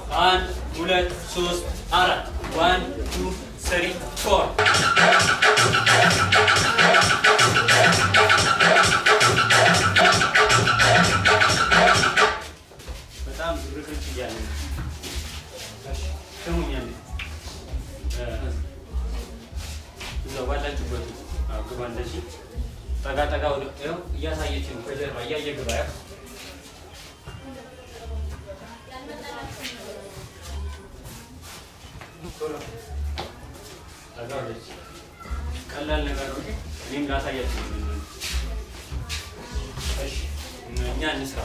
1 2 3 4 1 2 3 4 በጣም ዝርክርክ እያለ ነው። ስሙኛል እዛው ባላችሁበት ግባ። እንደዚህ ጠጋ ጠጋ ወደ ይኸው እያሳየች ነው። ከጀርባ እያየ ግባ። ያው ጠጋ ወደዚህ ቀላል ነገር ነው። እኔም ላሳያችሁ ነው። እሺ እኛ እንስራ።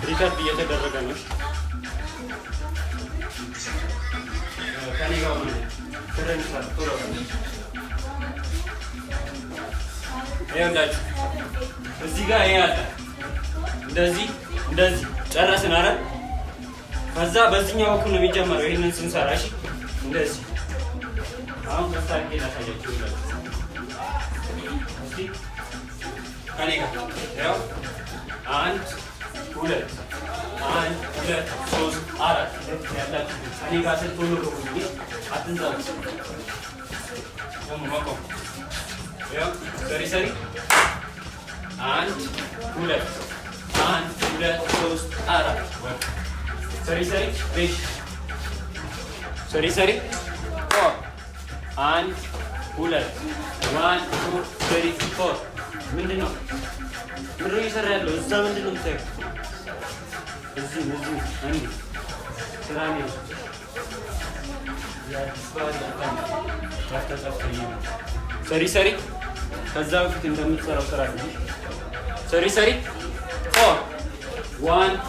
ሪከርድ እየተደረገ ነው። ከኔ ጋር ሆነ ፍሬን ሳትቶሎ ይኸውላችሁ እዚህ ጋር ይሄ አለ። እንደዚህ ጨረስን አይደል? ከዛ በዚህኛው በኩል ነው የሚጀመረው። ይሄንን ስንሰራ እሺ፣ እንደዚህ አሁን ከስታርጌ ላሳያችሁ ይላል። እስቲ ከኔ ጋር ያው 1 2 3 4 ያላችሁ ከኔ ጋር ስትሆኑ ነው እንጂ አትንዛሉ። ደግሞ ማቆም ያው ሰሪ 1 2 3 4 ሰሪ ቤሽ ሰሪ 4 1 2 1 2 3 4 ምንድን ነው እየሰራ ያለው? እዛ ምንድን ነው የምታየው? እዚህ አንድ ስራ ነው ሰሪ ከዛ በፊት እንደምትሰራው ስራ ነው። ሰሪ 4 1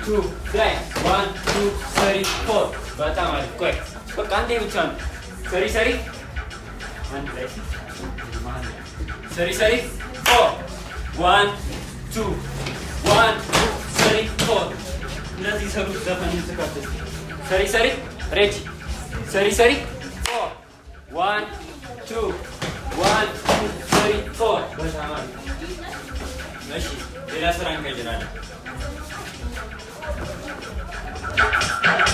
2 3 1 2 3 4 በጣም አሪፍ። ቆይ በቃ አንዴ ብቻ ነው። ሰሪ አንድ ላይ ሰሪ 4 1 2 1 2 3 4 እነዚህ ሰሩት ዘፈን ተካተተ። ሰሪ ሬዲ ሰሪ 4 1 2 1 2 3 4 በጣም አሪፍ። እሺ ሌላ ስራ እንቀይራለን።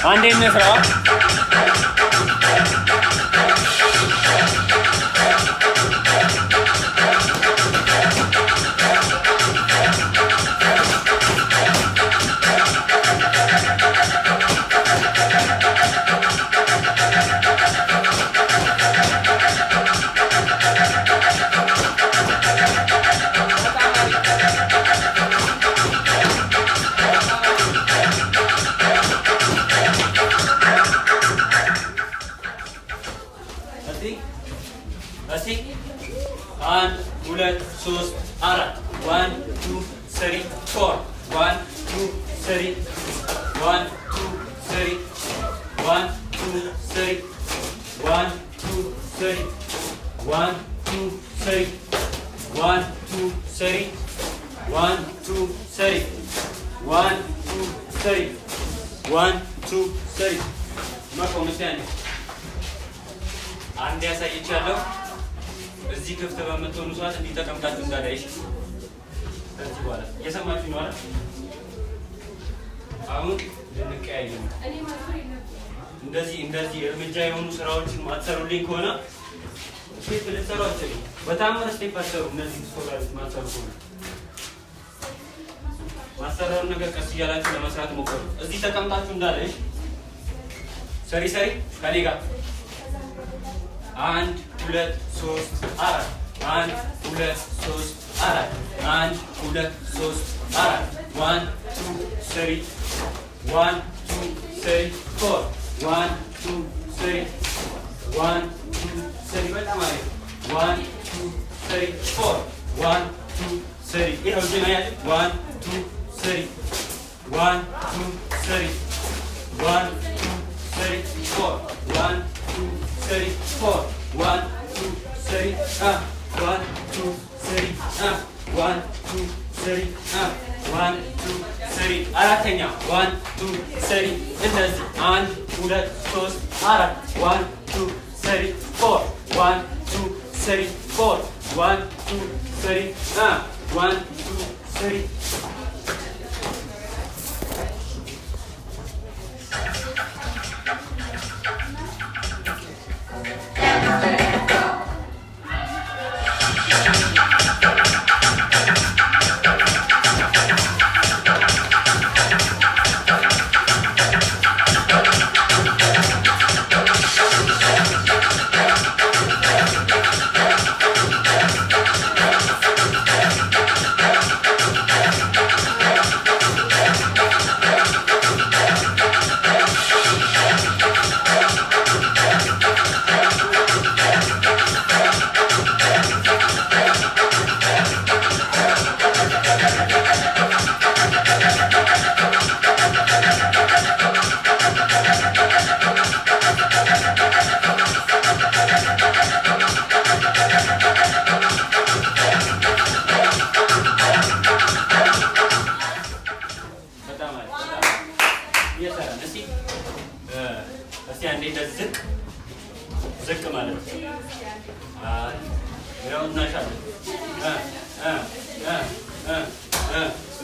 አንዴ እንስራ። እስቲ 1 2 3 4 1 2 3 4 1 2 3 1 2 3 1 2 3 1 2 3 1 2 3 1 2 3 1 2 3 1 2 3 1 2 3 ማቆም እስቲ አንድ ያሳይቻለሁ። እዚህ ክፍት በምትሆኑ ሰዓት እንዲተቀምጣችሁ እንዳላይሽ። ከዚህ በኋላ እየሰማችሁ ነው አይደል? አሁን ልንቀያየር ነው። እንደዚህ እርምጃ የሆኑ ስራዎችን ማትሰሩልኝ ከሆነ ስቴፕ ልትሰሩ አትችሉም። በታምር ስቴፕ አትሰሩ። እነዚህ ስኮላሮች ማትሰሩ ከሆነ ማሰራሩን ነገር ቀስ እያላችሁ ለመስራት ሞክሩ። እዚህ ተቀምጣችሁ እንዳላይሽ። ሰሪ ከኔ ጋር 1 2 3 4 1 2 3 4 1 2 3 4 1 2 3 1 2 3 4 1 2 3 1 2 3 በጣም አሪፍ 1 2 3 4 1 2 3 ይሄው ጀና ያለ 1 2 3 1 2 3 1 2 3 4 1 2 3 4 1 2 3 1 2 3 1 2 3 1 2 3 አራተኛ 1 2 3 እንደዚህ 1 2 3 4 1 2 3 4 1 2 3 4 1 2 3 1 2 3 We'll be right back.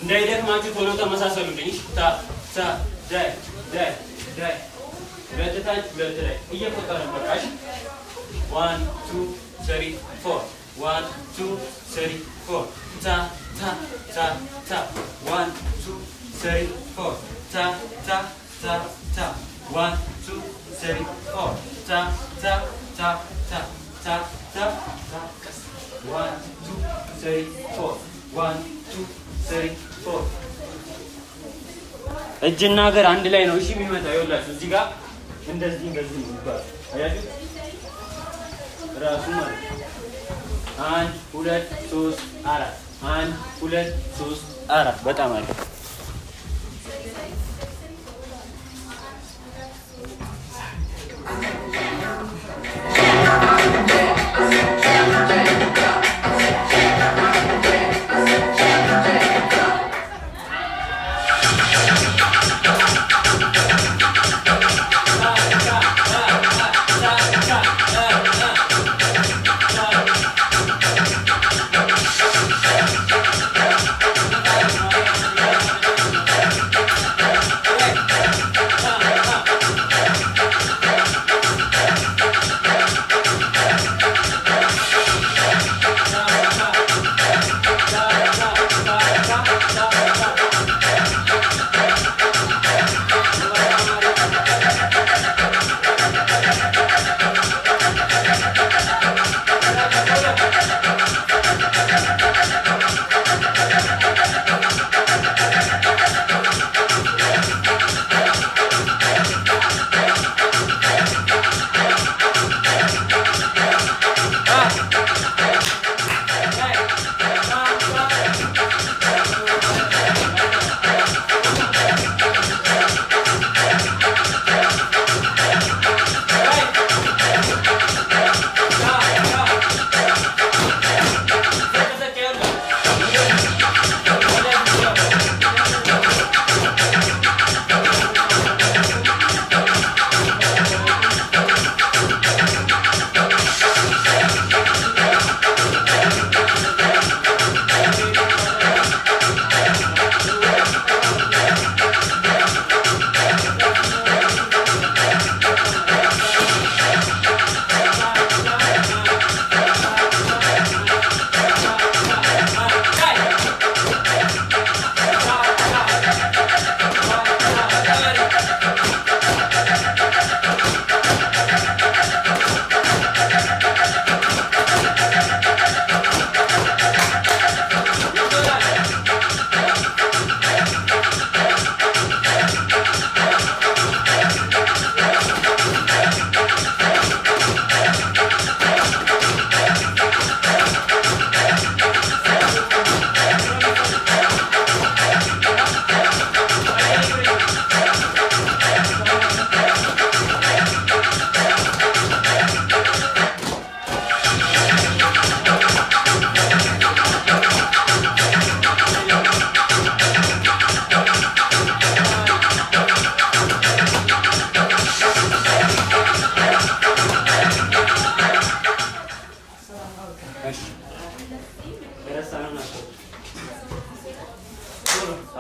እንዳይደክማችሁ ቶሎ ተመሳሰሉልኝ። ታ ታ ዳይ ዳይ ዳይ ሁለት ታች ሁለት ላይ እየቆጠርን በቃ እሺ። 1 2 3 4 1 2 3 4 ታ ታ ታ ታ 1 2 3 4 ታ ታ ታ ታ 1 2 3 4 ታ ታ ታ ታ ታ ታ ታ 1 2 3 4 1 2 3 4 እጅና እግር አንድ ላይ ነው እሺ የሚመጣው። ይኸውላችሁ እዚህ ጋር እንደዚህ እንደዚህ ነው የሚባለው። አያችሁ ራሱ ማለት ነው። 1 2 3 4 1 2 3 4 በጣም አሪፍ።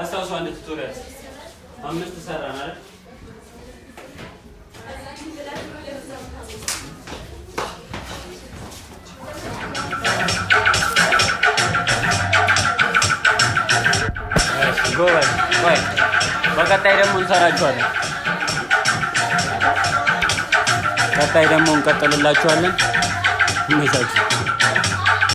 አስታውሱ አንድ ቱቶሪያል 5 ሰራን አይደል? ጎበዝ ወይ በቀጣይ ደግሞ እንሰራቸዋለን። ቀጣይ ደግሞ እንቀጥልላችኋለን። እንዴት